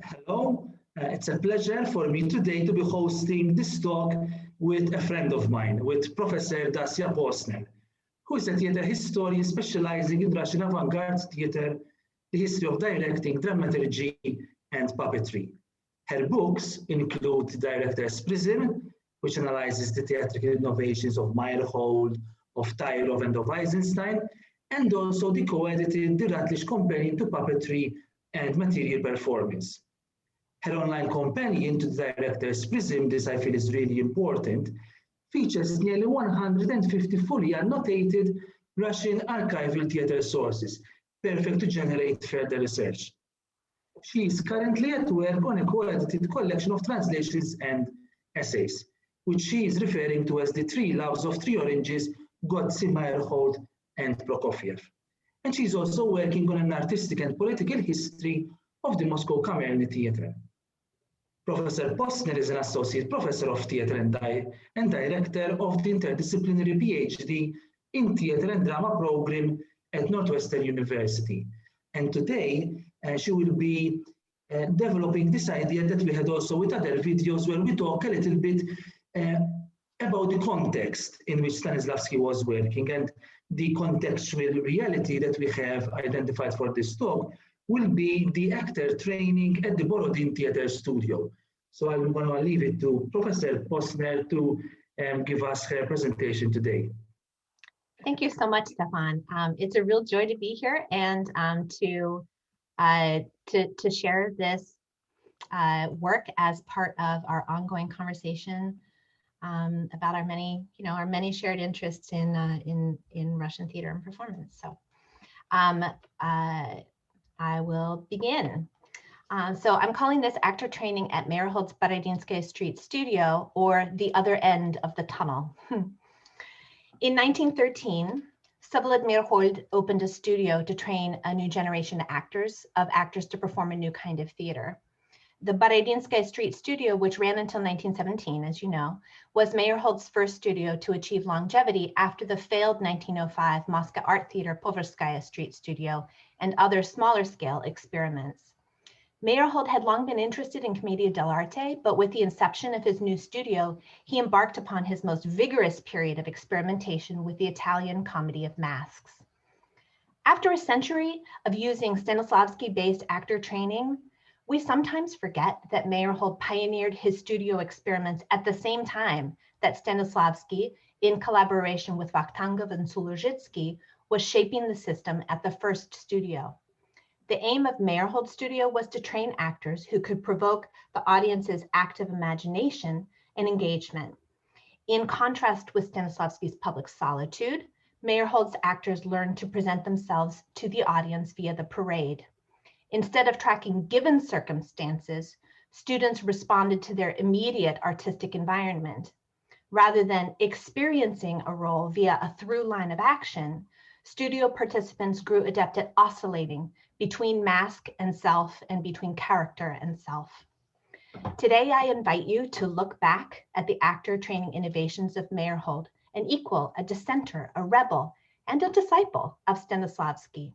Hello, it's a pleasure for me today to be hosting this talk with a friend of mine, with Professor Dassia Posner, who is a theater historian specializing in Russian avant-garde theater, the history of directing, dramaturgy, and puppetry. Her books include The Director's Prism, which analyzes the theatrical innovations of Meyerhold, of Tyrov, and of Eisenstein, and also the co-edited The Rattlish Companion to Puppetry and Material Performance. Her online companion to the Director's Prism, this I feel is really important, features nearly 150 fully annotated Russian archival theater sources, perfect to generate further research. She is currently at work on a co-edited collection of translations and essays, which she is referring to as the Three Loves of Three Oranges, Godzi, Meyerhold, and Prokofiev. And she's also working on an artistic and political history of the Moscow Kamerny Theatre. Professor Posner is an associate professor of theatre and director of the interdisciplinary PhD in theatre and drama program at Northwestern University. And today, she will be developing this idea that we had also with other videos where we talk a little bit about the context in which Stanislavski was working, and the contextual reality that we have identified for this talk will be the actor training at the Borodin Theatre Studio. So I'm going to leave it to Professor Posner to give us her presentation today. Thank you so much, Stefan. It's a real joy to be here and to share this work as part of our ongoing conversation about our many shared interests in Russian theater and performance. So I will begin. So I'm calling this actor training at Meyerhold's Borodinskaia Street Studio, or the other end of the tunnel. In 1913, Vsevolod Meyerhold opened a studio to train a new generation of actors to perform a new kind of theater. The Borodinskaia Street Studio, which ran until 1917, as you know, was Meyerhold's first studio to achieve longevity after the failed 1905 Moscow Art Theater Poverskaya Street Studio and other smaller scale experiments. Meyerhold had long been interested in commedia dell'arte, but with the inception of his new studio, he embarked upon his most vigorous period of experimentation with the Italian comedy of masks. After a century of using Stanislavski-based actor training, we sometimes forget that Meyerhold pioneered his studio experiments at the same time that Stanislavski, in collaboration with Vakhtangov and Suluzhitsky, was shaping the system at the first studio. The aim of Meyerhold's studio was to train actors who could provoke the audience's active imagination and engagement. In contrast with Stanislavski's public solitude, Meyerhold's actors learned to present themselves to the audience via the parade. Instead of tracking given circumstances, students responded to their immediate artistic environment. Rather than experiencing a role via a through line of action, studio participants grew adept at oscillating between mask and self and between character and self. Today, I invite you to look back at the actor training innovations of Meyerhold, an equal, a dissenter, a rebel, and a disciple of Stanislavski.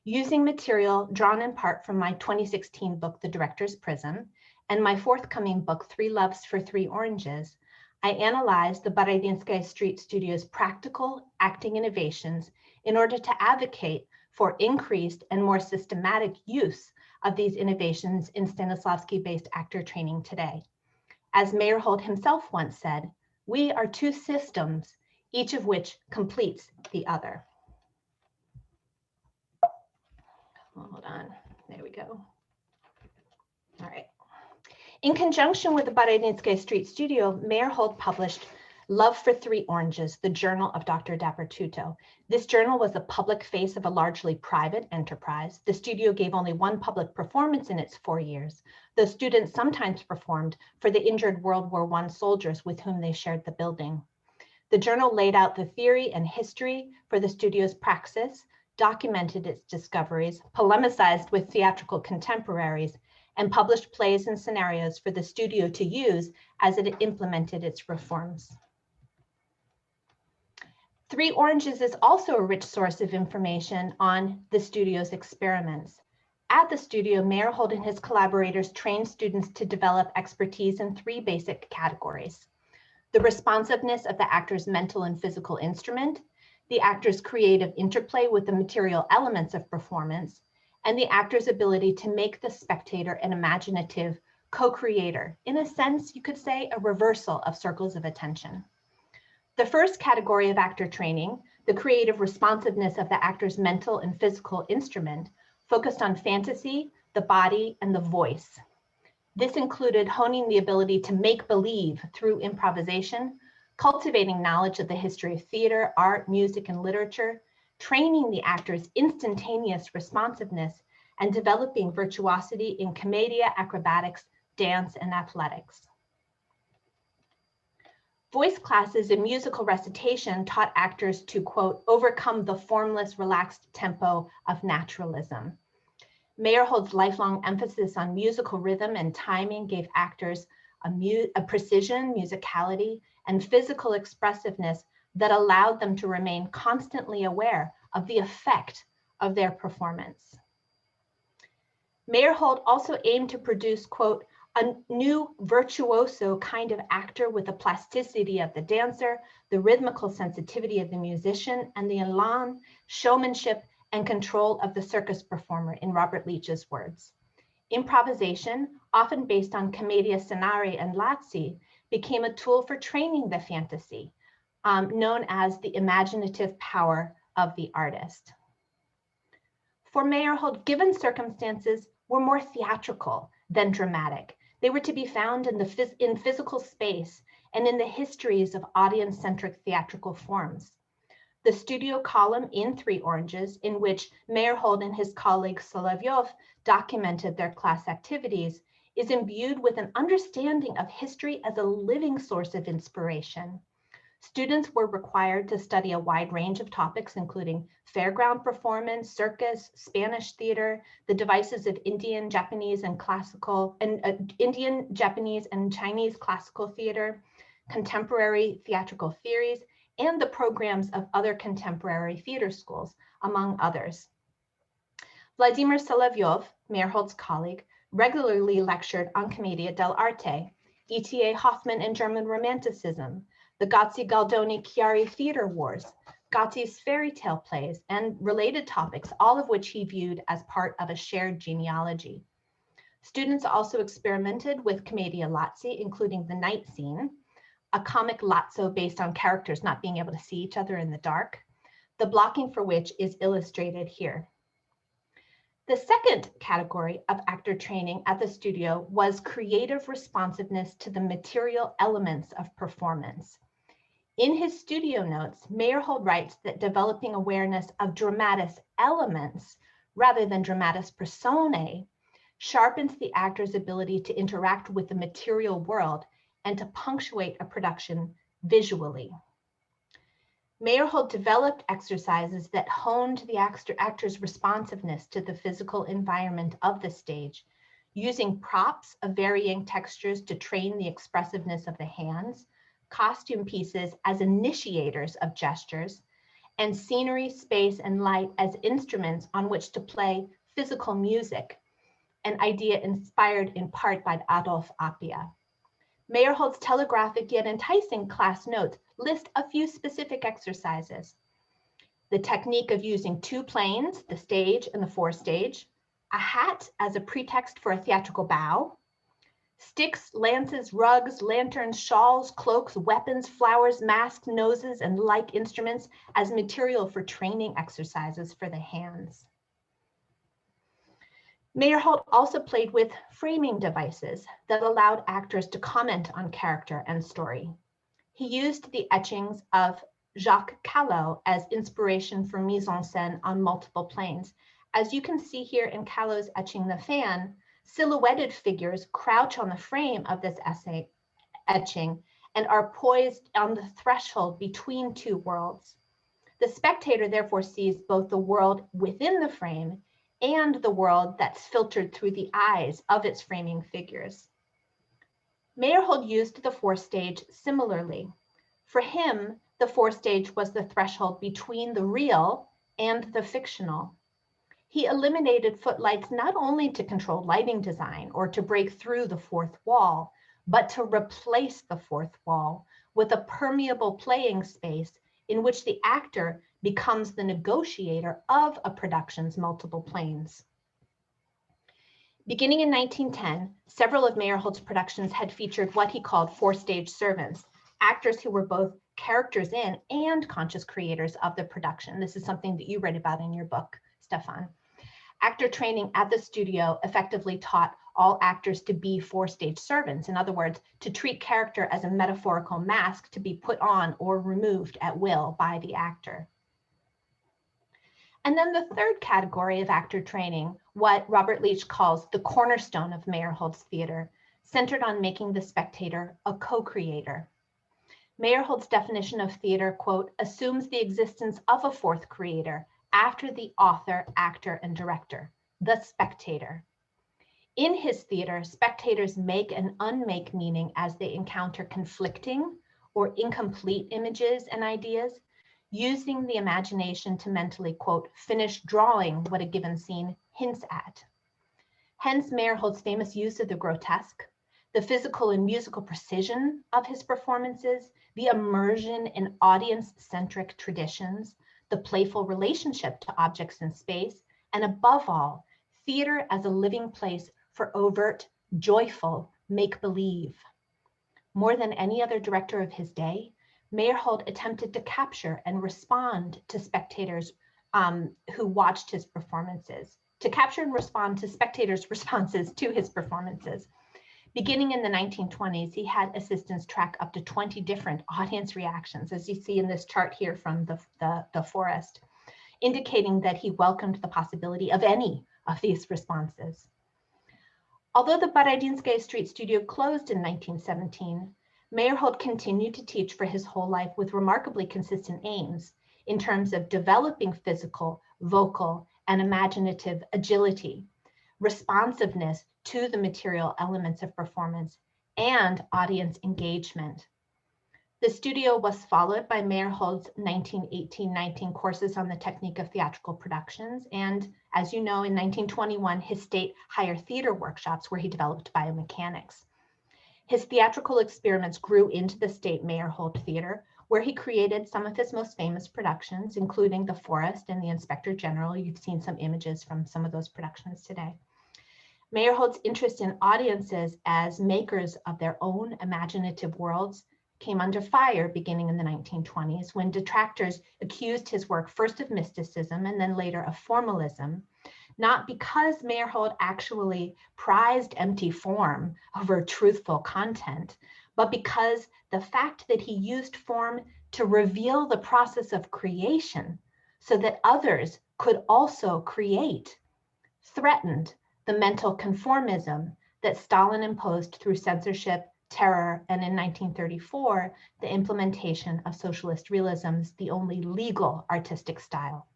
Using material drawn in part from my 2016 book, The Director's Prism, and my forthcoming book, Three Loves for Three Oranges, I analyzed the Borodinskaia Street Studio's practical acting innovations in order to advocate for increased and more systematic use of these innovations in Stanislavski-based actor training today. As Meyerhold himself once said, we are two systems, each of which completes the other. Hold on, there we go. All right. In conjunction with the Borodinskaia Street Studio, Meyerhold published Love for Three Oranges, the journal of Dr. Depertutto. This journal was the public face of a largely private enterprise. The studio gave only one public performance in its 4 years. The students sometimes performed for the injured World War I soldiers with whom they shared the building. The journal laid out the theory and history for the studio's praxis, documented its discoveries, polemicized with theatrical contemporaries, and published plays and scenarios for the studio to use as it implemented its reforms. Three Oranges is also a rich source of information on the studio's experiments. At the studio, Meyerhold and his collaborators trained students to develop expertise in 3 basic categories: the responsiveness of the actor's mental and physical instrument, the actor's creative interplay with the material elements of performance, and the actor's ability to make the spectator an imaginative co-creator. In a sense, you could say a reversal of circles of attention. The first category of actor training, the creative responsiveness of the actor's mental and physical instrument, focused on fantasy, the body, and the voice. This included honing the ability to make believe through improvisation, cultivating knowledge of the history of theater, art, music, and literature, training the actor's instantaneous responsiveness, and developing virtuosity in commedia, acrobatics, dance, and athletics. Voice classes in musical recitation taught actors to, quote, overcome the formless, relaxed tempo of naturalism. Meyerhold's lifelong emphasis on musical rhythm and timing gave actors a precision, musicality, and physical expressiveness that allowed them to remain constantly aware of the effect of their performance. Meyerhold also aimed to produce, quote, a new virtuoso kind of actor with the plasticity of the dancer, the rhythmical sensitivity of the musician, and the elan, showmanship, and control of the circus performer, in Robert Leach's words. Improvisation, often based on commedia scenari and lazzi, became a tool for training the fantasy, known as the imaginative power of the artist. For Meyerhold, given circumstances were more theatrical than dramatic. They were to be found in physical space and in the histories of audience-centric theatrical forms. The studio column in 3 Oranges, in which Meyerhold and his colleague Solovyov documented their class activities, is imbued with an understanding of history as a living source of inspiration. Students were required to study a wide range of topics, including fairground performance, circus, Spanish theater, the devices of Indian, Japanese, and Chinese classical theater, contemporary theatrical theories, and the programs of other contemporary theater schools, among others. Vladimir Solovyov, Meyerhold's colleague, regularly lectured on Commedia dell'arte, E.T.A. Hoffmann and German Romanticism, the Gozzi-Goldoni-Chiari theater wars, Gozzi's fairy tale plays, and related topics, all of which he viewed as part of a shared genealogy. Students also experimented with Commedia lazzi, including the night scene, a comic lazzo based on characters not being able to see each other in the dark, the blocking for which is illustrated here. The second category of actor training at the studio was creative responsiveness to the material elements of performance. In his studio notes, Meyerhold writes that developing awareness of dramatis elements rather than dramatis personae sharpens the actor's ability to interact with the material world and to punctuate a production visually. Meyerhold developed exercises that honed the actor's responsiveness to the physical environment of the stage, using props of varying textures to train the expressiveness of the hands, costume pieces as initiators of gestures, and scenery, space, and light as instruments on which to play physical music, an idea inspired in part by Adolf Appia. Meyerhold's telegraphic yet enticing class notes list a few specific exercises. The technique of using 2 planes, the stage and the forestage, a hat as a pretext for a theatrical bow, sticks, lances, rugs, lanterns, shawls, cloaks, weapons, flowers, masks, noses, and like instruments as material for training exercises for the hands. Meyerhold also played with framing devices that allowed actors to comment on character and story. He used the etchings of Jacques Callot as inspiration for mise en scène on multiple planes. As you can see here in Callot's etching The Fan, silhouetted figures crouch on the frame of this etching and are poised on the threshold between 2 worlds. The spectator therefore sees both the world within the frame and the world that's filtered through the eyes of its framing figures. Meyerhold used the forestage similarly. For him, the forestage was the threshold between the real and the fictional. He eliminated footlights not only to control lighting design or to break through the fourth wall, but to replace the fourth wall with a permeable playing space in which the actor becomes the negotiator of a production's multiple planes. Beginning in 1910, several of Meyerhold's productions had featured what he called forestage servants, actors who were both characters in and conscious creators of the production. This is something that you read about in your book, Stefan. Actor training at the studio effectively taught all actors to be forestage servants. In other words, to treat character as a metaphorical mask to be put on or removed at will by the actor. And then the third category of actor training, what Robert Leach calls the cornerstone of Meyerhold's theater, centered on making the spectator a co-creator. Meyerhold's definition of theater, quote, assumes the existence of a fourth creator after the author, actor, and director, the spectator. In his theater, spectators make and unmake meaning as they encounter conflicting or incomplete images and ideas, using the imagination to mentally, quote, finish drawing what a given scene hints at. Hence Meyerhold's famous use of the grotesque, the physical and musical precision of his performances, the immersion in audience-centric traditions, the playful relationship to objects in space, and above all, theater as a living place for overt, joyful make-believe. More than any other director of his day, Meyerhold attempted to capture and respond to spectators who watched his performances, to capture and respond to spectators' responses to his performances. Beginning in the 1920s, he had assistants track up to 20 different audience reactions, as you see in this chart here from the forest, indicating that he welcomed the possibility of any of these responses. Although the Borodinskaia Street studio closed in 1917, Meyerhold continued to teach for his whole life with remarkably consistent aims in terms of developing physical, vocal, and imaginative agility, responsiveness to the material elements of performance, and audience engagement. The studio was followed by Meyerhold's 1918-19 courses on the technique of theatrical productions, and as you know, in 1921, his state higher theater workshops where he developed biomechanics. His theatrical experiments grew into the state Meyerhold Theater, where he created some of his most famous productions, including The Forest and The Inspector General. You've seen some images from some of those productions today. Meyerhold's interest in audiences as makers of their own imaginative worlds came under fire beginning in the 1920s, when detractors accused his work first of mysticism and then later of formalism, not because Meyerhold actually prized empty form over truthful content, but because the fact that he used form to reveal the process of creation so that others could also create threatened the mental conformism that Stalin imposed through censorship, terror, and in 1934, the implementation of socialist realism's the only legal artistic style.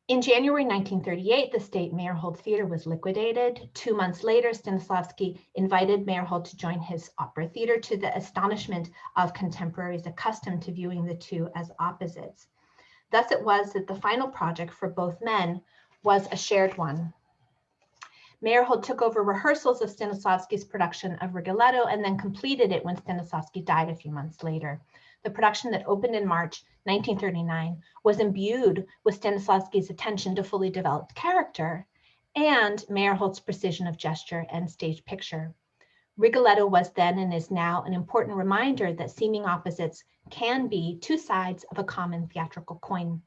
In January 1938, the State Meyerhold Theater was liquidated. 2 months later, Stanislavski invited Meyerhold to join his opera theater, to the astonishment of contemporaries accustomed to viewing the two as opposites. Thus it was that the final project for both men was a shared one. Meyerhold took over rehearsals of Stanislavski's production of Rigoletto and then completed it when Stanislavski died a few months later. The production that opened in March 1939 was imbued with Stanislavski's attention to fully developed character and Meyerhold's precision of gesture and stage picture. Rigoletto was then and is now an important reminder that seeming opposites can be two sides of a common theatrical coin.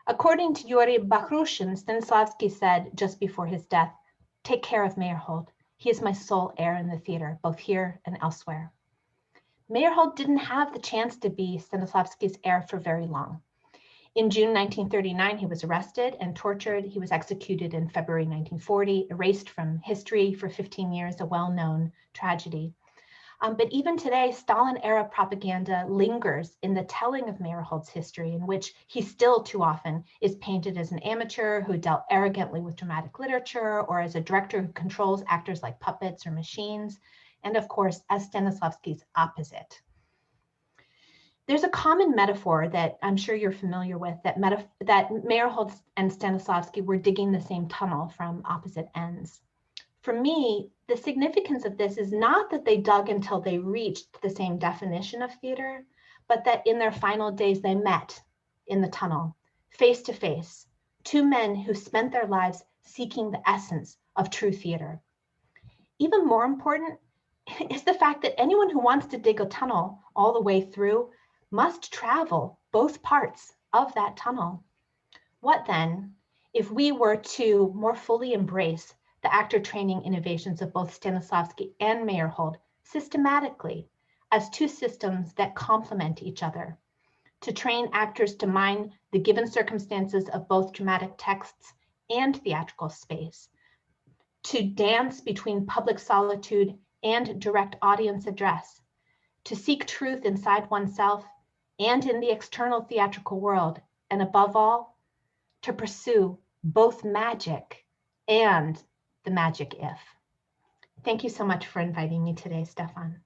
According to Yuri Bakhrushin, Stanislavski said just before his death, "Take care of Meyerhold. He is my sole heir in the theater, both here and elsewhere." Meyerhold didn't have the chance to be Stanislavski's heir for very long. In June 1939, he was arrested and tortured. He was executed in February 1940, erased from history for 15 years, a well-known tragedy. But even today, Stalin-era propaganda lingers in the telling of Meyerhold's history, in which he still too often is painted as an amateur who dealt arrogantly with dramatic literature, or as a director who controls actors like puppets or machines, and of course, as Stanislavski's opposite. There's a common metaphor that I'm sure you're familiar with, that Meyerhold and Stanislavski were digging the same tunnel from opposite ends. For me, the significance of this is not that they dug until they reached the same definition of theater, but that in their final days they met in the tunnel, face to face, two men who spent their lives seeking the essence of true theater. Even more important is the fact that anyone who wants to dig a tunnel all the way through must travel both parts of that tunnel. What then, if we were to more fully embrace the actor training innovations of both Stanislavski and Meyerhold systematically as two systems that complement each other, to train actors to mine the given circumstances of both dramatic texts and theatrical space, to dance between public solitude and direct audience address, to seek truth inside oneself and in the external theatrical world, and above all, to pursue both magic and the magic if. Thank you so much for inviting me today, Stefan.